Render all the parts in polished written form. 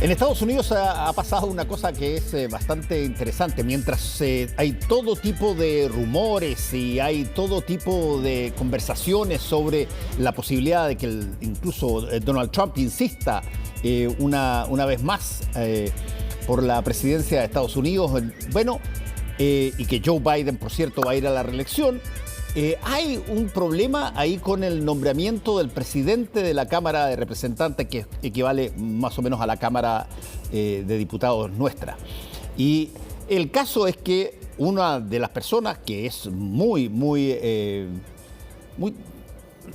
En Estados Unidos ha pasado una cosa que es bastante interesante. Mientras hay todo tipo de rumores y hay todo tipo de conversaciones sobre la posibilidad de que incluso Donald Trump insista una vez más por la presidencia de Estados Unidos, y que Joe Biden, por cierto, va a ir a la reelección. Hay un problema ahí con el nombramiento del presidente de la Cámara de Representantes, que equivale más o menos a la Cámara de Diputados nuestra. Y el caso es que una de las personas que es muy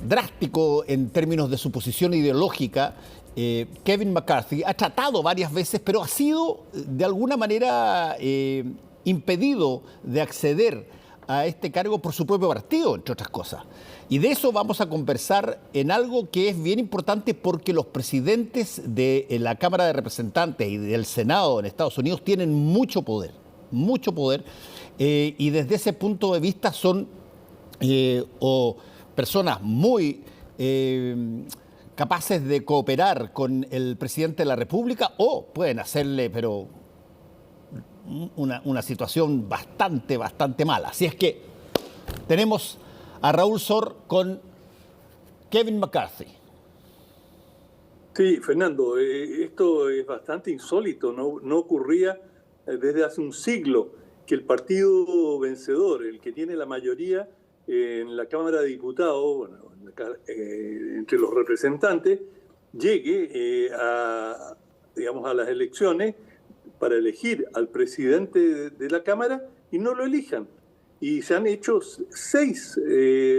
drástico en términos de su posición ideológica, Kevin McCarthy, ha tratado varias veces, pero ha sido de alguna manera impedido de acceder a este cargo por su propio partido, entre otras cosas. Y de eso vamos a conversar en algo que es bien importante, porque los presidentes de la Cámara de Representantes y del Senado en Estados Unidos tienen mucho poder, y desde ese punto de vista son o personas muy capaces de cooperar con el presidente de la República, o pueden hacerle, pero una situación bastante mala. Así es que tenemos a Raúl Sor con Kevin McCarthy. Sí, Fernando, esto es bastante insólito, no ocurría desde hace un siglo que el partido vencedor, el que tiene la mayoría en la Cámara de Diputados, entre los representantes, llegue a las elecciones para elegir al presidente de la Cámara y no lo elijan. Y se han hecho 6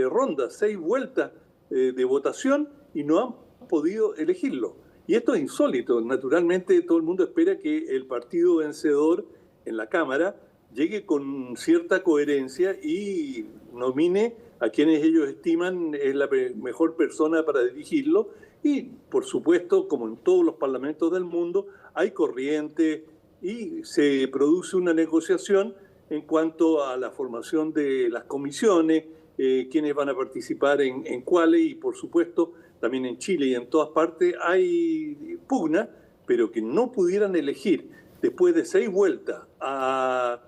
rondas, 6 vueltas de votación y no han podido elegirlo. Y esto es insólito. Naturalmente, todo el mundo espera que el partido vencedor en la Cámara llegue con cierta coherencia y nomine a quienes ellos estiman es la mejor persona para dirigirlo. Y, por supuesto, como en todos los parlamentos del mundo, hay corrientes y se produce una negociación en cuanto a la formación de las comisiones, quiénes van a participar en cuáles, y por supuesto también en Chile y en todas partes hay pugna, pero que no pudieran elegir después de 6 vueltas a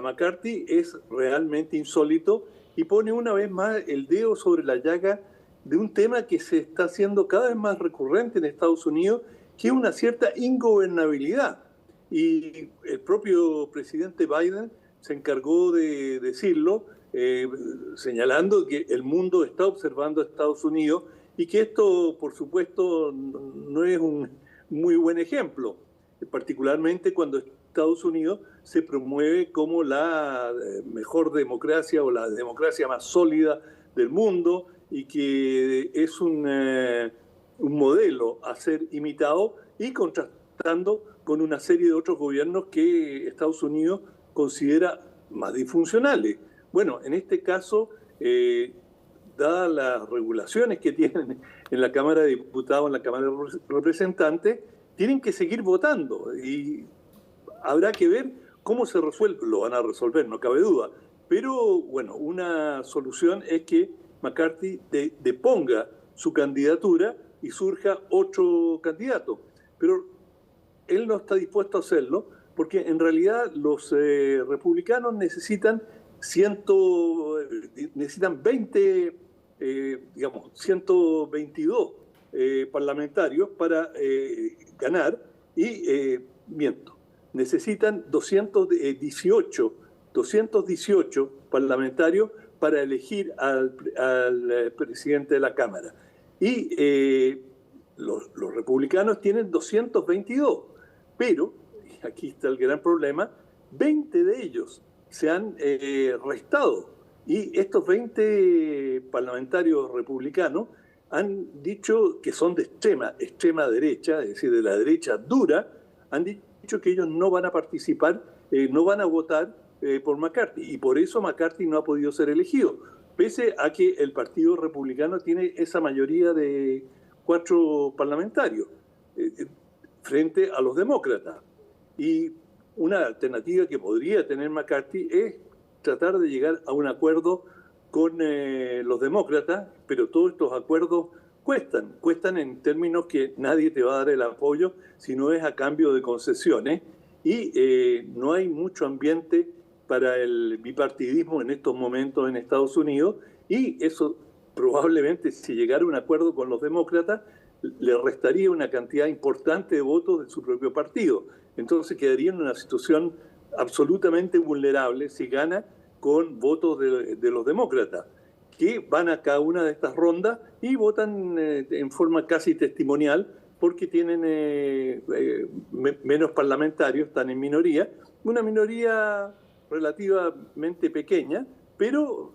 McCarthy es realmente insólito y pone una vez más el dedo sobre la llaga de un tema que se está haciendo cada vez más recurrente en Estados Unidos, que es una cierta ingobernabilidad. Y el propio presidente Biden se encargó de decirlo, señalando que el mundo está observando a Estados Unidos y que esto, por supuesto, no es un muy buen ejemplo, particularmente cuando Estados Unidos se promueve como la mejor democracia o la democracia más sólida del mundo y que es un modelo a ser imitado, y contrastando con una serie de otros gobiernos que Estados Unidos considera más disfuncionales. Bueno, en este caso, dadas las regulaciones que tienen en la Cámara de Diputados, en la Cámara de Representantes, tienen que seguir votando y habrá que ver cómo se resuelve. Lo van a resolver, no cabe duda. Pero, bueno, una solución es que McCarthy deponga su candidatura y surja otro candidato. Pero él no está dispuesto a hacerlo porque en realidad los republicanos necesitan 122 parlamentarios para ganar, y necesitan 218 parlamentarios para elegir al presidente de la Cámara. Y los republicanos tienen 222, pero, y aquí está el gran problema, 20 de ellos se han restado. Y estos 20 parlamentarios republicanos han dicho que son de extrema derecha, es decir, de la derecha dura, han dicho que ellos no van a participar, no van a votar por McCarthy, y por eso McCarthy no ha podido ser elegido, pese a que el Partido Republicano tiene esa mayoría de 4 parlamentarios frente a los demócratas. Y una alternativa que podría tener McCarthy es tratar de llegar a un acuerdo con los demócratas, pero todos estos acuerdos cuestan en términos que nadie te va a dar el apoyo si no es a cambio de concesiones, y no hay mucho ambiente para el bipartidismo en estos momentos en Estados Unidos, y eso probablemente, si llegara a un acuerdo con los demócratas, le restaría una cantidad importante de votos de su propio partido. Entonces quedaría en una situación absolutamente vulnerable si gana con votos de los demócratas, que van a cada una de estas rondas y votan en forma casi testimonial, porque tienen menos parlamentarios, están en minoría, una minoría relativamente pequeña, pero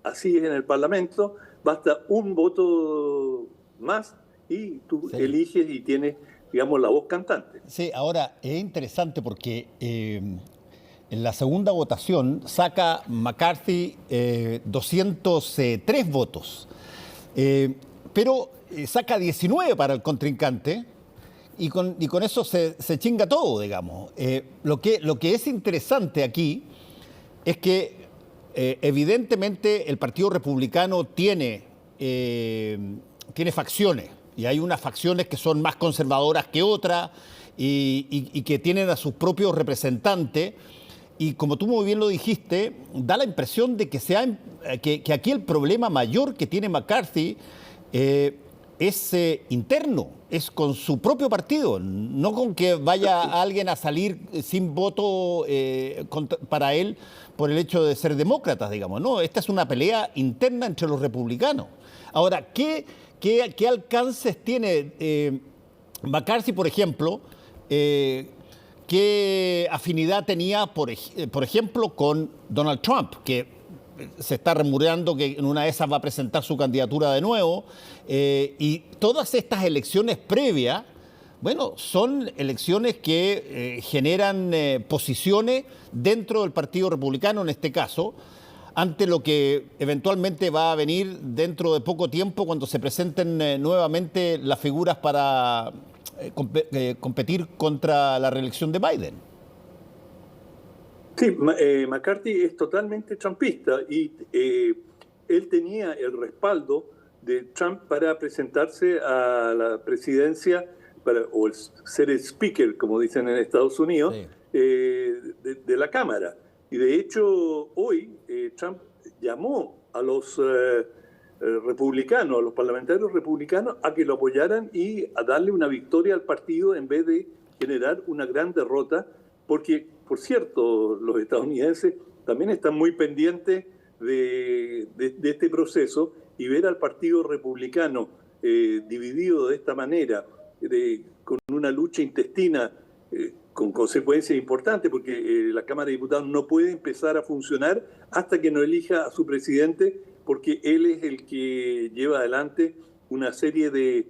así es en el Parlamento, basta un voto más y tú eliges y tienes, digamos, la voz cantante. Sí, ahora es interesante porque en la segunda votación saca McCarthy 203 votos, pero saca 19 para el contrincante y con eso se chinga todo, digamos. Lo que es interesante aquí es que evidentemente el Partido Republicano tiene facciones, y hay unas facciones que son más conservadoras que otras y que tienen a sus propios representantes. Y como tú muy bien lo dijiste, da la impresión de que aquí el problema mayor que tiene McCarthy es interno, es con su propio partido, no con que vaya alguien a salir sin voto para él por el hecho de ser demócratas, digamos. No, esta es una pelea interna entre los republicanos. Ahora, ¿qué alcances tiene McCarthy, por ejemplo? ¿Qué afinidad tenía, por ejemplo, con Donald Trump, que se está rumoreando que en una de esas va a presentar su candidatura de nuevo? Y todas estas elecciones previas, bueno, son elecciones que generan posiciones dentro del Partido Republicano, en este caso, ante lo que eventualmente va a venir dentro de poco tiempo cuando se presenten nuevamente las figuras para competir contra la reelección de Biden. Sí, McCarthy es totalmente trumpista y él tenía el respaldo de Trump para presentarse a la presidencia o ser el speaker, como dicen en Estados Unidos, sí, de la Cámara. Y de hecho, hoy Trump llamó a los republicanos, a los parlamentarios republicanos, a que lo apoyaran y a darle una victoria al partido en vez de generar una gran derrota, porque, por cierto, los estadounidenses también están muy pendientes de este proceso, y ver al Partido Republicano dividido de esta manera, con una lucha intestina, con consecuencias importantes, porque la Cámara de Diputados no puede empezar a funcionar hasta que no elija a su presidente, porque él es el que lleva adelante una serie de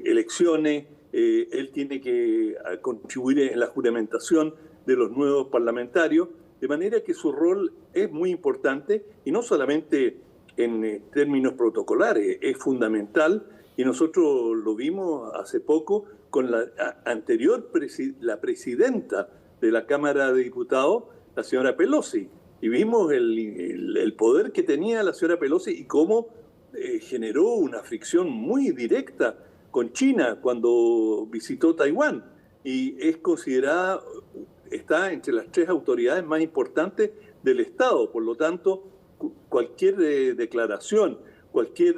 elecciones, él tiene que contribuir en la juramentación de los nuevos parlamentarios, de manera que su rol es muy importante, y no solamente en términos protocolares, es fundamental, y nosotros lo vimos hace poco con la anterior la presidenta de la Cámara de Diputados, la señora Pelosi, y vimos el poder que tenía la señora Pelosi y cómo generó una fricción muy directa con China cuando visitó Taiwán, y es considerada, está entre las 3 autoridades más importantes del Estado. Por lo tanto, cualquier declaración, cualquier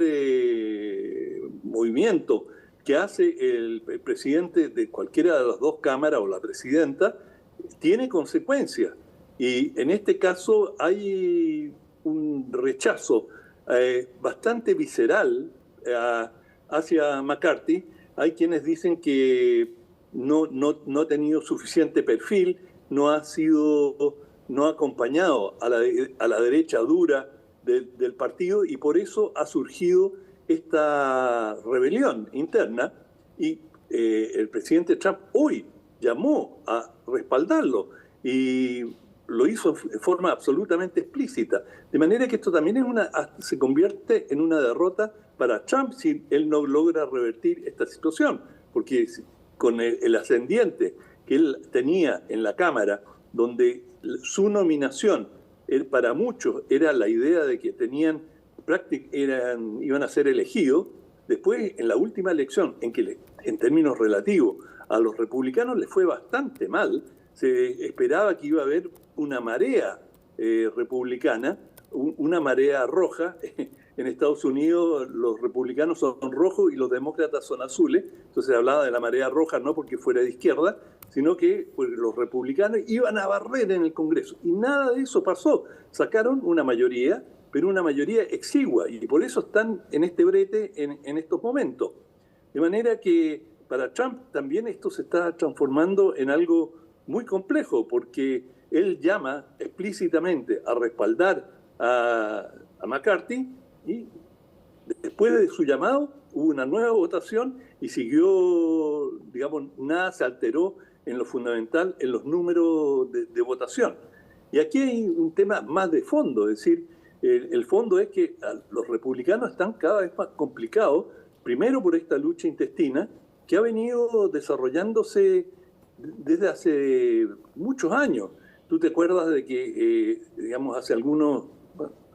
movimiento que hace el presidente de cualquiera de las dos cámaras o la presidenta tiene consecuencias. Y en este caso hay un rechazo bastante visceral hacia McCarthy. Hay quienes dicen que no ha tenido suficiente perfil, no ha acompañado a la derecha dura del partido, y por eso ha surgido esta rebelión interna, y el presidente Trump hoy llamó a respaldarlo y lo hizo de forma absolutamente explícita, de manera que esto también se convierte en una derrota para Trump si él no logra revertir esta situación, porque con el ascendiente que él tenía en la Cámara, donde su nominación para muchos era la idea de que tenían iban a ser elegidos. Después, en la última elección, en que en términos relativos a los republicanos les fue bastante mal, se esperaba que iba a haber una marea republicana, una marea roja. En Estados Unidos los republicanos son rojos y los demócratas son azules, entonces se hablaba de la marea roja no porque fuera de izquierda, sino que pues, los republicanos iban a barrer en el Congreso. Y nada de eso pasó. Sacaron una mayoría, pero una mayoría exigua, y por eso están en este brete en estos momentos. De manera que para Trump también esto se está transformando en algo muy complejo, porque él llama explícitamente a respaldar a McCarthy, y después de su llamado hubo una nueva votación y siguió, digamos, nada se alteró en lo fundamental, en los números de votación. Y aquí hay un tema más de fondo, es decir, el fondo es que los republicanos están cada vez más complicados, primero por esta lucha intestina que ha venido desarrollándose desde hace muchos años. Tú te acuerdas de que, digamos, hace algunos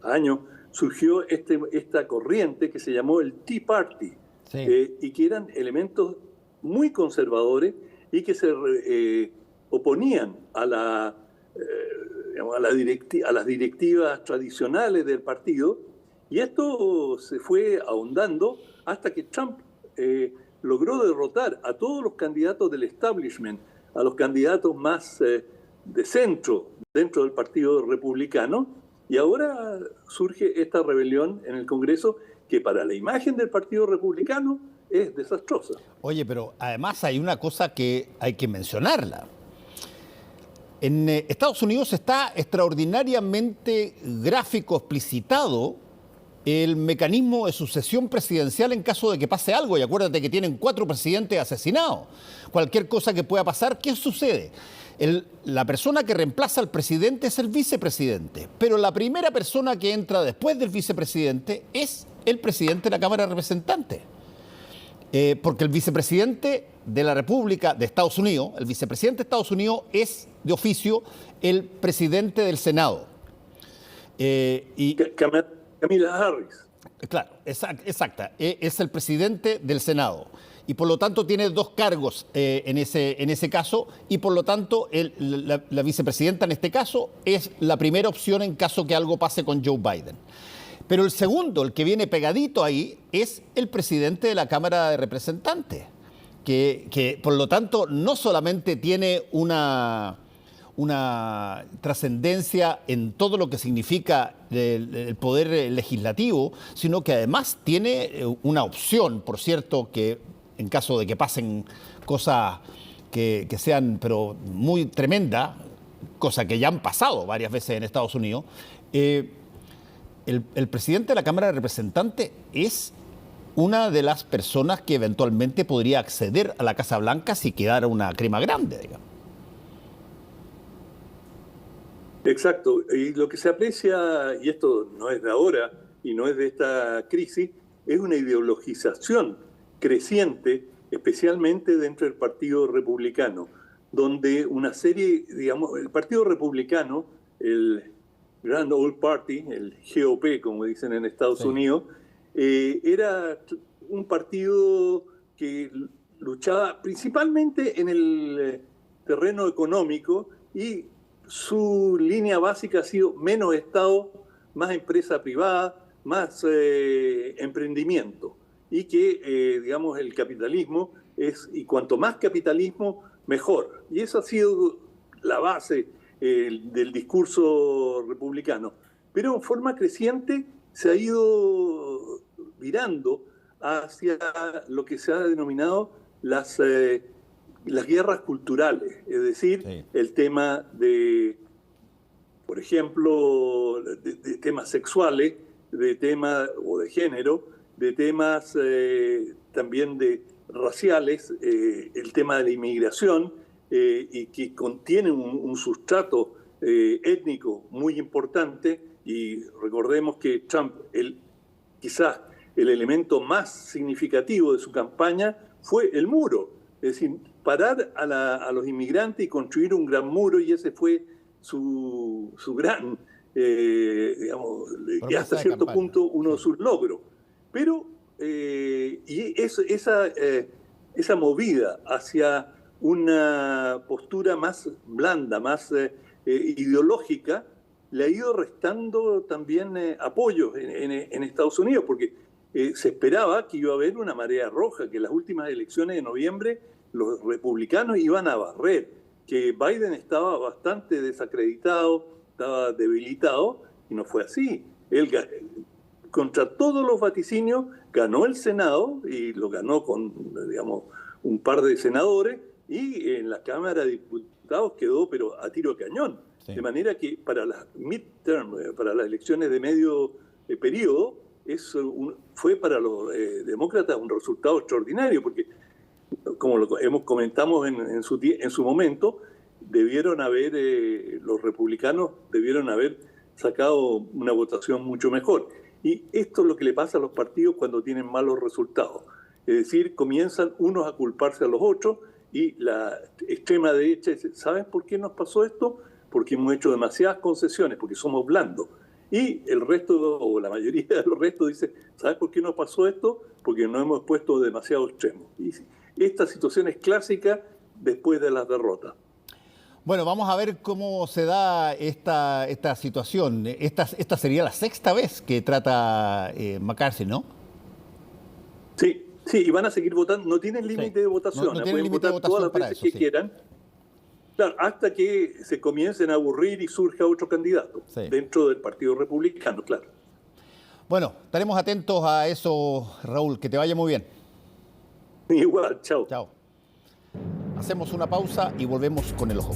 años surgió esta corriente que se llamó el Tea Party, sí. Y que eran elementos muy conservadores y que se oponían a las directivas tradicionales del partido, y esto se fue ahondando hasta que Trump logró derrotar a todos los candidatos del establishment, a los candidatos más de centro dentro del Partido Republicano, y ahora surge esta rebelión en el Congreso que para la imagen del Partido Republicano es desastrosa. Oye, pero además hay una cosa que hay que mencionarla. En Estados Unidos está extraordinariamente gráfico, explicitado el mecanismo de sucesión presidencial en caso de que pase algo. Y acuérdate que tienen 4 presidentes asesinados. Cualquier cosa que pueda pasar, ¿qué sucede? La persona que reemplaza al presidente es el vicepresidente, pero la primera persona que entra después del vicepresidente es el presidente de la Cámara de Representantes. Porque el vicepresidente de la República de Estados Unidos, el vicepresidente de Estados Unidos es de oficio el presidente del Senado. Kamala Harris. Claro, exacta. Es el presidente del Senado. Y por lo tanto tiene 2 cargos en ese caso, y por lo tanto la vicepresidenta en este caso es la primera opción en caso que algo pase con Joe Biden. Pero el segundo, el que viene pegadito ahí, es el presidente de la Cámara de Representantes, que por lo tanto no solamente tiene una trascendencia en todo lo que significa el poder legislativo, sino que además tiene una opción, por cierto, que en caso de que pasen cosas que sean pero muy tremendas, cosas que ya han pasado varias veces en Estados Unidos, el presidente de la Cámara de Representantes es una de las personas que eventualmente podría acceder a la Casa Blanca si quedara una crema grande, digamos. Exacto, y lo que se aprecia, y esto no es de ahora y no es de esta crisis, es una ideologización creciente, especialmente dentro del Partido Republicano, donde una serie, digamos, el Partido Republicano, el Grand Old Party, el GOP, como dicen en Estados Unidos, era un partido que luchaba principalmente en el terreno económico, y su línea básica ha sido menos Estado, más empresa privada, más emprendimiento. Y que, digamos, el capitalismo y cuanto más capitalismo, mejor. Y esa ha sido la base del discurso republicano. Pero en forma creciente se ha ido virando hacia lo que se ha denominado las guerras culturales, es decir, sí, el tema de, por ejemplo, de temas sexuales, de temas o de género, de temas también de raciales, el tema de la inmigración, y que contiene un sustrato étnico muy importante. Y recordemos que Trump, quizás el elemento más significativo de su campaña fue el muro, es decir, parar a los inmigrantes y construir un gran muro, y ese fue su gran digamos, y hasta cierto punto uno de sus logros. Pero esa movida hacia una postura más blanda, más ideológica, le ha ido restando también apoyos en Estados Unidos, porque se esperaba que iba a haber una marea roja, que en las últimas elecciones de noviembre los republicanos iban a barrer, que Biden estaba bastante desacreditado, estaba debilitado, y no fue así. Él, contra todos los vaticinios, ganó el Senado, y lo ganó con, digamos, un par de senadores, y en la Cámara de Diputados quedó, pero a tiro de cañón. Sí. De manera que para las midterm, para las elecciones de medio periodo, fue para los demócratas un resultado extraordinario, porque, como comentamos en su momento, los republicanos debieron haber sacado una votación mucho mejor. Y esto es lo que le pasa a los partidos cuando tienen malos resultados. Es decir, comienzan unos a culparse a los otros, y la extrema derecha dice, ¿saben por qué nos pasó esto? Porque hemos hecho demasiadas concesiones, porque somos blandos. Y el resto, o la mayoría de los restos, dice, ¿sabes por qué nos pasó esto? Porque nos hemos puesto demasiado extremos. Y esta situación es clásica después de las derrotas. Bueno, vamos a ver cómo se da esta situación. Esta sería la sexta vez que trata McCarthy, ¿no? Sí, y van a seguir votando. No tienen límite de votación. No tienen límite de votación todas las veces que quieran. Claro, hasta que se comiencen a aburrir y surja otro candidato dentro del Partido Republicano, claro. Bueno, estaremos atentos a eso, Raúl. Que te vaya muy bien. Igual, chao. Chao. Hacemos una pausa y volvemos con el Ojo.